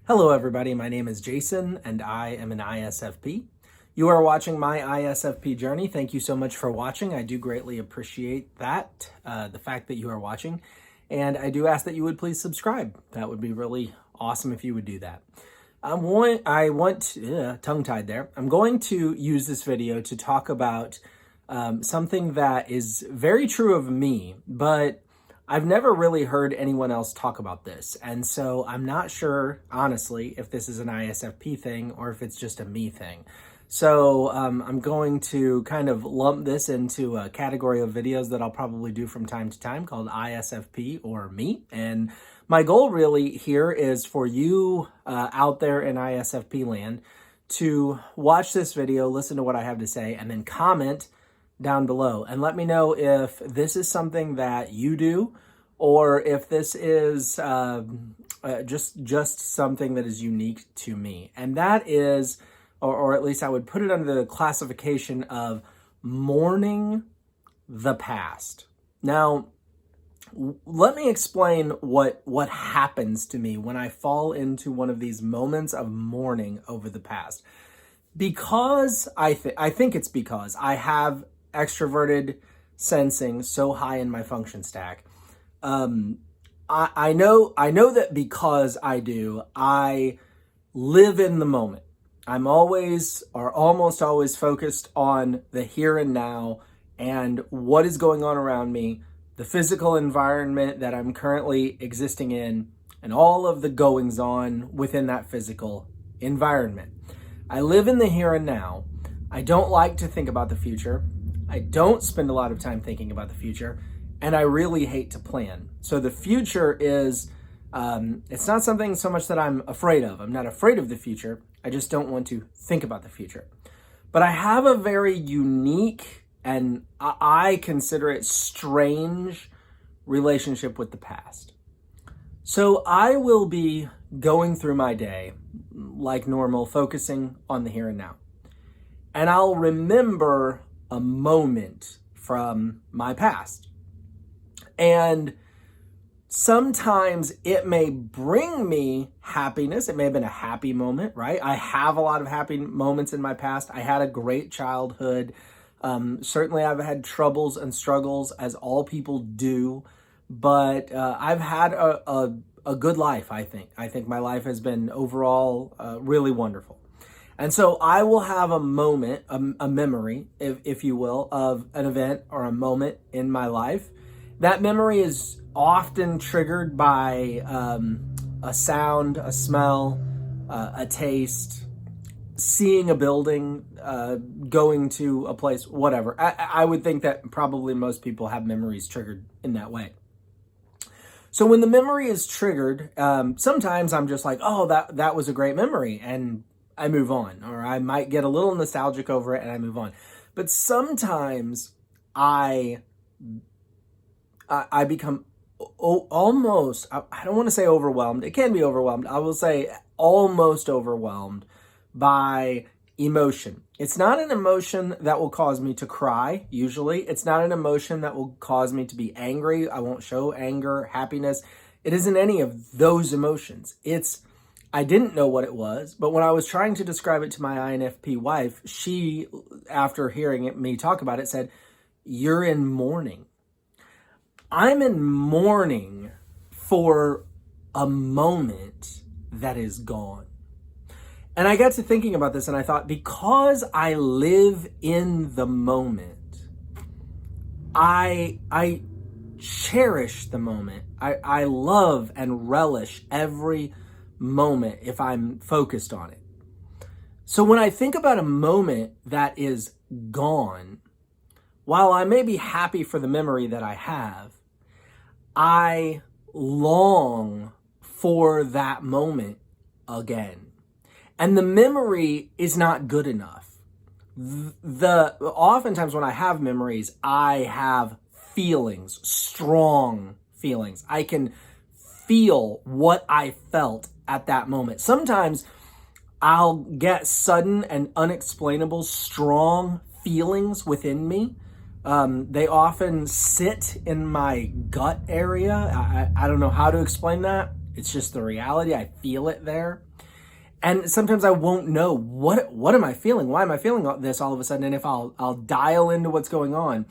Hello everybody, my name is Jason and I am an ISFP. You are watching my ISFP journey. Thank you so much for watching. I do greatly appreciate that, the fact that you are watching. And I do ask that you would please subscribe. That would be really awesome if you would do that. Tongue-tied there. I'm going to use this video to talk about something that is very true of me, but I've never really heard anyone else talk about this. And so I'm not sure, honestly, if this is an ISFP thing or if it's just a me thing. So I'm going to kind of lump this into a category of videos that I'll probably do from time to time called ISFP or me. And my goal really here is for you out there in ISFP land to watch this video, listen to what I have to say, and then comment down below and let me know if this is something that you do or if this is just something that is unique to me. And that is, or at least I would put it under the classification of mourning the past. Now, let me explain what happens to me when I fall into one of these moments of mourning over the past. Because I think it's because I have extroverted sensing so high in my function stack. I know that because I do, I live in the moment. I'm always or almost always focused on the here and now and what is going on around me, the physical environment that I'm currently existing in, and all of the goings on within that physical environment. I live in the here and now. I don't like to think about the future. I don't spend a lot of time thinking about the future, and I really hate to plan. So the future is, it's not something so much that I'm afraid of. I'm not afraid of the future. I just don't want to think about the future. But I have a very unique, and I consider it strange, relationship with the past. So I will be going through my day like normal, focusing on the here and now. And I'll remember a moment from my past. And sometimes it may bring me happiness. It may have been a happy moment, right? I have a lot of happy moments in my past. I had a great childhood. Certainly I've had troubles and struggles, as all people do, but I've had a good life, I think. I think my life has been overall really wonderful. And so I will have a moment, a memory, if you will, of an event or a moment in my life. That memory is often triggered by a sound, a smell, a taste, seeing a building, going to a place, whatever. I would think that probably most people have memories triggered in that way. So when the memory is triggered, sometimes I'm just like, oh, that was a great memory, and I move on, or I might get a little nostalgic over it and I move on. But sometimes I become almost, I don't want to say overwhelmed. It can be overwhelmed. I will say almost overwhelmed by emotion. It's not an emotion that will cause me to cry, usually. It's not an emotion that will cause me to be angry. I won't show anger, happiness. It isn't any of those emotions. I didn't know what it was, but when I was trying to describe it to my INFP wife, she, after hearing me talk about it, said, "You're in mourning." I'm in mourning for a moment that is gone. And I got to thinking about this and I thought, because I live in the moment, I cherish the moment. I love and relish every moment if I'm focused on it. So when I think about a moment that is gone, while I may be happy for the memory that I have, I long for that moment again. And the memory is not good enough. Oftentimes when I have memories, I have feelings, strong feelings. I can feel what I felt at that moment. Sometimes I'll get sudden and unexplainable strong feelings within me. They often sit in my gut area. I don't know how to explain that. It's just the reality. I feel it there. And sometimes I won't know what am I feeling? Why am I feeling this all of a sudden? And if I'll dial into what's going on,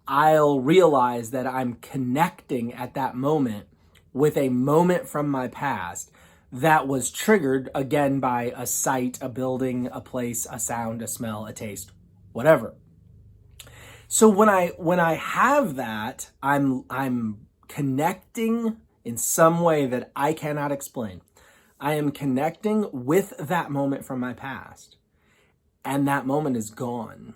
I'll realize that I'm connecting at that moment with a moment from my past that was triggered again by a sight, a building, a place, a sound, a smell, a taste, whatever. So when I have that, I'm connecting in some way that I cannot explain. I am connecting with that moment from my past, and that moment is gone.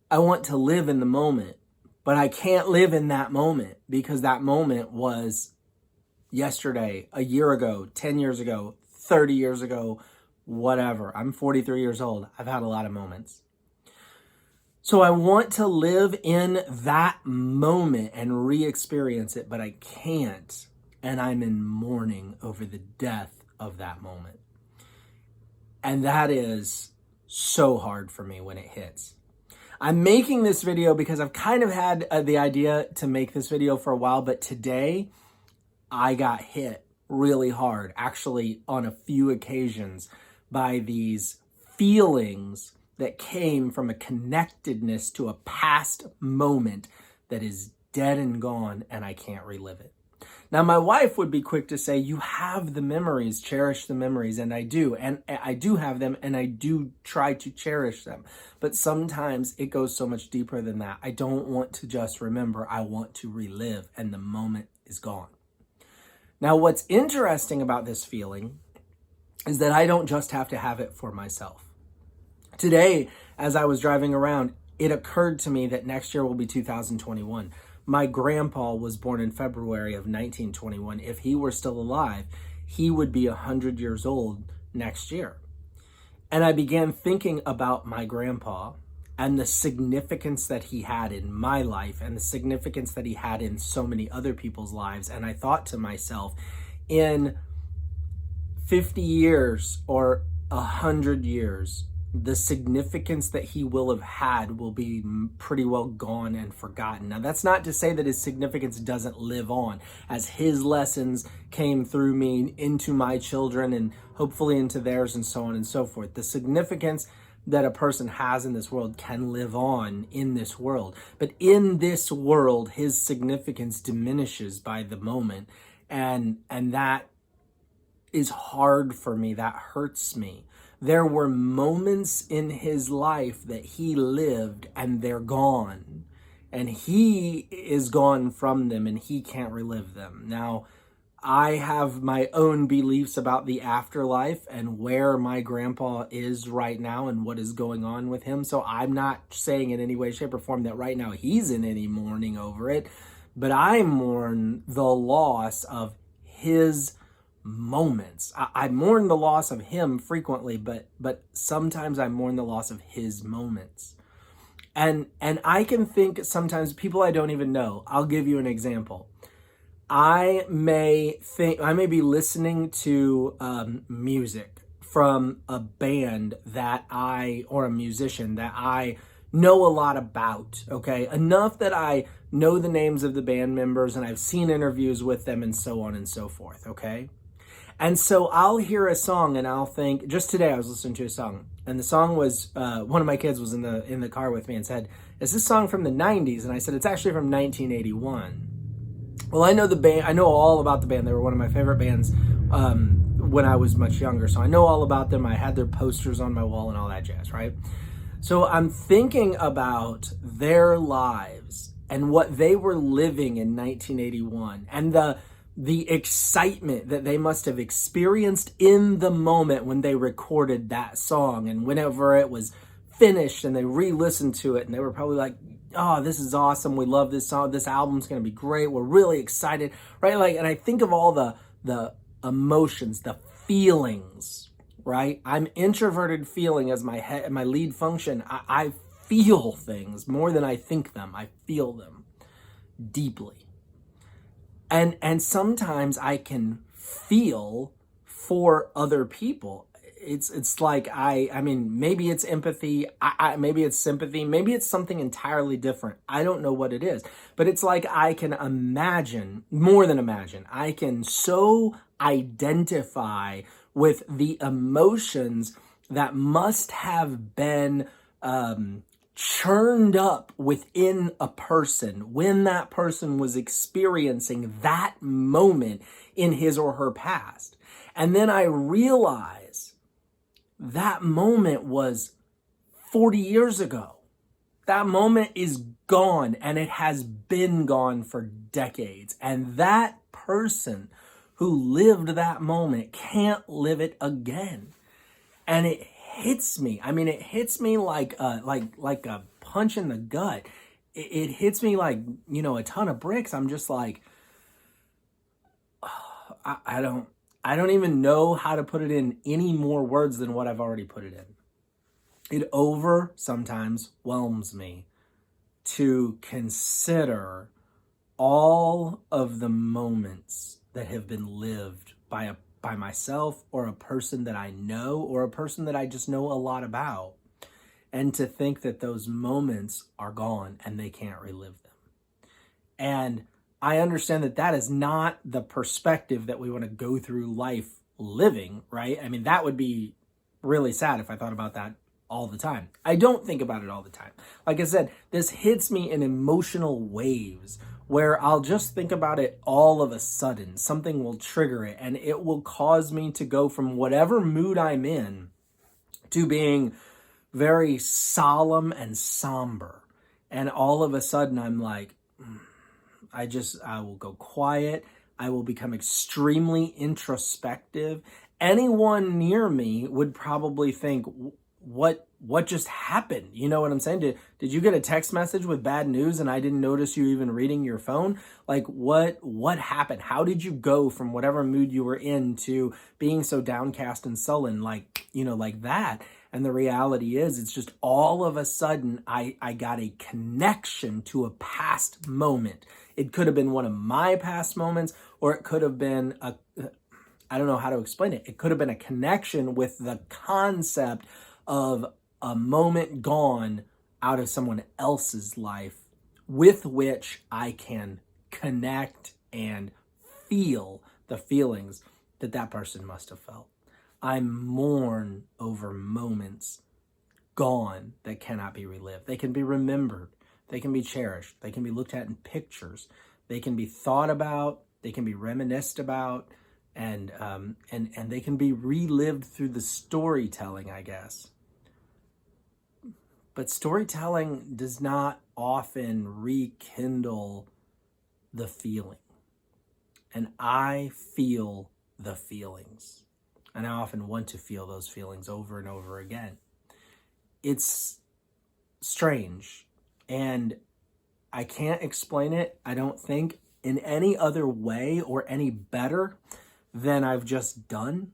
I want to live in the moment, but I can't live in that moment because that moment was yesterday, a year ago, 10 years ago, 30 years ago, whatever. I'm 43 years old. I've had a lot of moments. So I want to live in that moment and re-experience it, but I can't. And I'm in mourning over the death of that moment. And that is so hard for me when it hits. I'm making this video because I've kind of had the idea to make this video for a while, but today I got hit really hard, actually on a few occasions, by these feelings that came from a connectedness to a past moment that is dead and gone, and I can't relive it. Now, my wife would be quick to say, you have the memories, cherish the memories, and I do have them, and I do try to cherish them. But sometimes it goes so much deeper than that. I don't want to just remember, I want to relive, and the moment is gone. Now, what's interesting about this feeling is that I don't just have to have it for myself. Today, as I was driving around, it occurred to me that next year will be 2021. My grandpa was born in February of 1921. If he were still alive, he would be 100 years old next year. And I began thinking about my grandpa and the significance that he had in my life and the significance that he had in so many other people's lives. And I thought to myself, in 50 years or 100 years, the significance that he will have had will be pretty well gone and forgotten. Now, that's not to say that his significance doesn't live on, as his lessons came through me into my children and hopefully into theirs and so on and so forth. The significance that a person has in this world can live on in this world. But in this world, his significance diminishes by the moment. And that is hard for me. That hurts me. There were moments in his life that he lived and they're gone. And he is gone from them and he can't relive them. Now, I have my own beliefs about the afterlife and where my grandpa is right now and what is going on with him. So I'm not saying in any way, shape, or form that right now he's in any mourning over it. But I mourn the loss of his moments. I mourn the loss of him frequently, but sometimes I mourn the loss of his moments. And I can think sometimes people I don't even know. I'll give you an example. I may be listening to music from a band or a musician that I know a lot about, okay? Enough that I know the names of the band members and I've seen interviews with them and so on and so forth, okay? And so I'll hear a song and I'll think, just today I was listening to a song and the song was, one of my kids was in the car with me and said, is this song from the 90s? And I said, it's actually from 1981. Well, I know the band, I know all about the band. They were one of my favorite bands when I was much younger. So I know all about them. I had their posters on my wall and all that jazz, right? So I'm thinking about their lives and what they were living in 1981 and the excitement that they must have experienced in the moment when they recorded that song. And whenever it was finished and they re-listened to it and they were probably like, oh, this is awesome. We love this song. This album's going to be great. We're really excited, right? Like, and I think of all the emotions, the feelings, right? I'm introverted feeling as my lead function. I feel things more than I think them. I feel them deeply. And sometimes I can feel for other people. It's like I mean, maybe it's empathy, maybe it's sympathy, maybe it's something entirely different. I don't know what it is, but it's like I can imagine, more than imagine, I can so identify with the emotions that must have been churned up within a person when that person was experiencing that moment in his or her past. And then I realize that moment was 40 years ago. That moment is gone, and it has been gone for decades. And that person who lived that moment can't live it again. And it hits me. I mean, it hits me like a punch in the gut. It hits me like, a ton of bricks. I'm just like, I don't even know how to put it in any more words than what I've already put it in. It sometimes whelms me to consider all of the moments that have been lived by myself or a person that I know or a person that I just know a lot about, and to think that those moments are gone and they can't relive them. And I understand that that is not the perspective that we want to go through life living, right? I mean, that would be really sad if I thought about that all the time. I don't think about it all the time. Like I said, this hits me in emotional waves where I'll just think about it all of a sudden. Something will trigger it, and it will cause me to go from whatever mood I'm in to being very solemn and somber. And all of a sudden I'm like, I will go quiet. I will become extremely introspective. Anyone near me would probably think, what just happened? You know what I'm saying? Did you get a text message with bad news and I didn't notice you even reading your phone? Like, what happened? How did you go from whatever mood you were in to being so downcast and sullen, like that? And the reality is, it's just all of a sudden I got a connection to a past moment. It could have been one of my past moments, or it could have been I don't know how to explain it. It could have been a connection with the concept of a moment gone out of someone else's life with which I can connect and feel the feelings that person must have felt. I mourn over moments gone that cannot be relived. They can be remembered. They can be cherished. They can be looked at in pictures. They can be thought about. They can be reminisced about, and they can be relived through the storytelling, I guess. But storytelling does not often rekindle the feeling. And I feel the feelings. And I often want to feel those feelings over and over again. It's strange. And I can't explain it, I don't think, in any other way or any better than I've just done.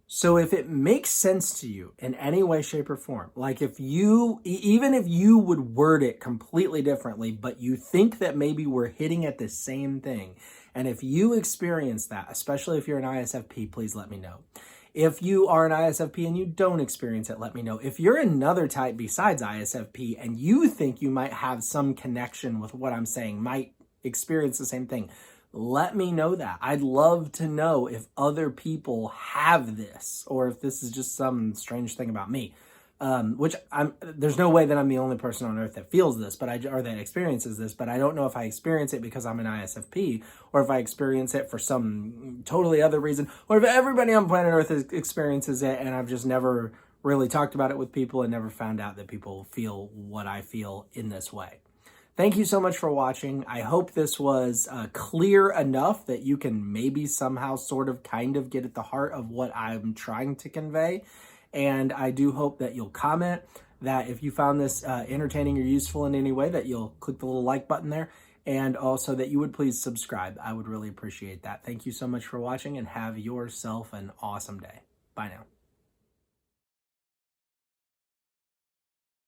So if it makes sense to you in any way, shape, or form, like even if you would word it completely differently, but you think that maybe we're hitting at the same thing, and if you experience that, especially if you're an ISFP, please let me know. If you are an ISFP and you don't experience it, let me know. If you're another type besides ISFP and you think you might have some connection with what I'm saying, might experience the same thing, let me know that. I'd love to know if other people have this, or if this is just some strange thing about me. There's no way that I'm the only person on earth that feels this, or that experiences this, but I don't know if I experience it because I'm an ISFP, or if I experience it for some totally other reason, or if everybody on planet Earth experiences it and I've just never really talked about it with people and never found out that people feel what I feel in this way. Thank you so much for watching. I hope this was clear enough that you can maybe somehow kind of get at the heart of what I'm trying to convey. And I do hope that you'll comment, that if you found this entertaining or useful in any way, that you'll click the little like button there, and also that you would please subscribe. I would really appreciate that. Thank you so much for watching, and have yourself an awesome day. Bye now.